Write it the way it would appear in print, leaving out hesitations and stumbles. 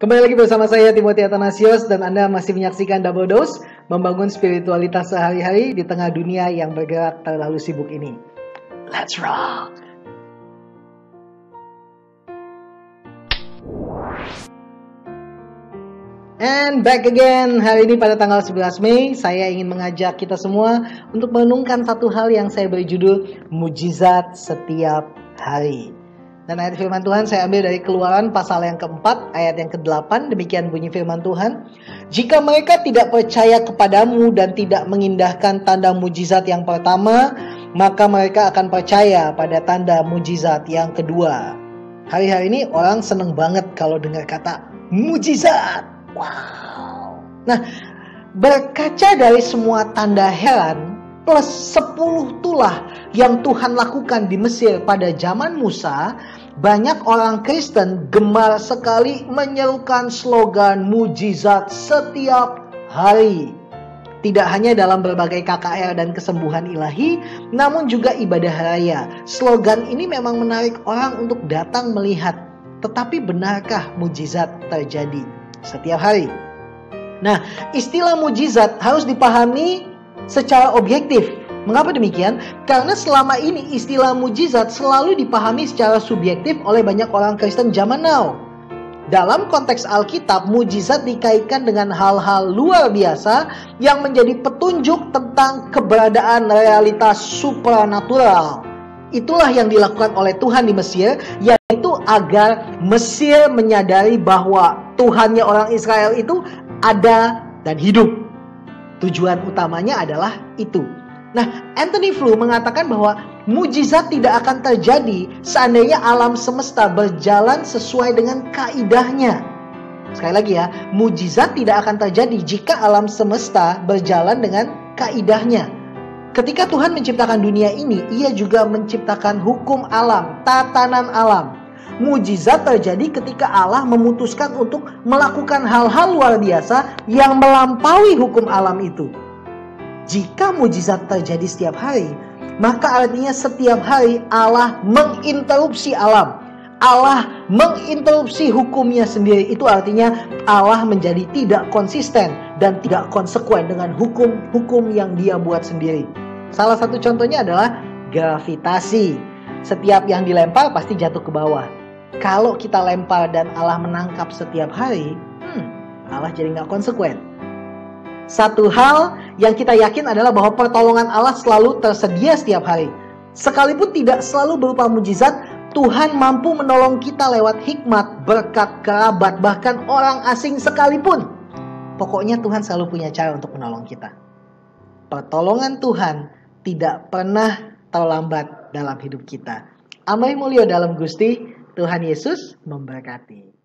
Kembali lagi bersama saya Timothy Athanasios dan Anda masih menyaksikan Double Dose, membangun spiritualitas sehari-hari di tengah dunia yang bergerak terlalu sibuk ini. Let's rock! And back again, hari ini pada tanggal 11 Mei, saya ingin mengajak kita semua untuk merenungkan satu hal yang saya beri judul Mujizat Setiap Hari. Dan ayat firman Tuhan saya ambil dari Keluaran pasal yang keempat, ayat yang ke-8, demikian bunyi firman Tuhan. Jika mereka tidak percaya kepadamu dan tidak mengindahkan tanda mujizat yang pertama, maka mereka akan percaya pada tanda mujizat yang kedua. Hari-hari ini orang seneng banget kalau dengar kata mujizat. Wow. Nah, berkaca dari semua tanda heran plus 10 tulah yang Tuhan lakukan di Mesir pada zaman Musa, banyak orang Kristen gemar sekali menyerukan slogan mujizat setiap hari. Tidak hanya dalam berbagai KKR dan kesembuhan ilahi, namun juga ibadah raya. Slogan ini memang menarik orang untuk datang melihat. Tetapi benarkah mujizat terjadi setiap hari? Nah, istilah mujizat harus dipahami secara objektif. Mengapa demikian? Karena selama ini istilah mujizat selalu dipahami secara subjektif oleh banyak orang Kristen zaman now. Dalam konteks Alkitab, mujizat dikaitkan dengan hal-hal luar biasa yang menjadi petunjuk tentang keberadaan realitas supranatural. Itulah yang dilakukan oleh Tuhan di Mesir, yaitu agar Mesir menyadari bahwa Tuhannya orang Israel itu ada dan hidup. Tujuan utamanya adalah itu. Nah, Anthony Flew mengatakan bahwa mujizat tidak akan terjadi seandainya alam semesta berjalan sesuai dengan kaidahnya. Sekali lagi ya, mujizat tidak akan terjadi jika alam semesta berjalan dengan kaidahnya. Ketika Tuhan menciptakan dunia ini, Ia juga menciptakan hukum alam, tatanan alam. Mujizat terjadi ketika Allah memutuskan untuk melakukan hal-hal luar biasa yang melampaui hukum alam itu. Jika mujizat terjadi setiap hari, maka artinya setiap hari Allah menginterupsi alam. Allah menginterupsi hukumnya sendiri. Itu artinya Allah menjadi tidak konsisten dan tidak konsekuen dengan hukum-hukum yang Dia buat sendiri. Salah satu contohnya adalah gravitasi. Setiap yang dilempar pasti jatuh ke bawah. Kalau kita lempar dan Allah menangkap setiap hari, Allah jadi nggak konsekuen. Satu hal yang kita yakin adalah bahwa pertolongan Allah selalu tersedia setiap hari. Sekalipun tidak selalu berupa mujizat, Tuhan mampu menolong kita lewat hikmat, berkat, kerabat, bahkan orang asing sekalipun. Pokoknya Tuhan selalu punya cara untuk menolong kita. Pertolongan Tuhan tidak pernah terlambat dalam hidup kita. Amin mulio dalam Gusti, Tuhan Yesus memberkati.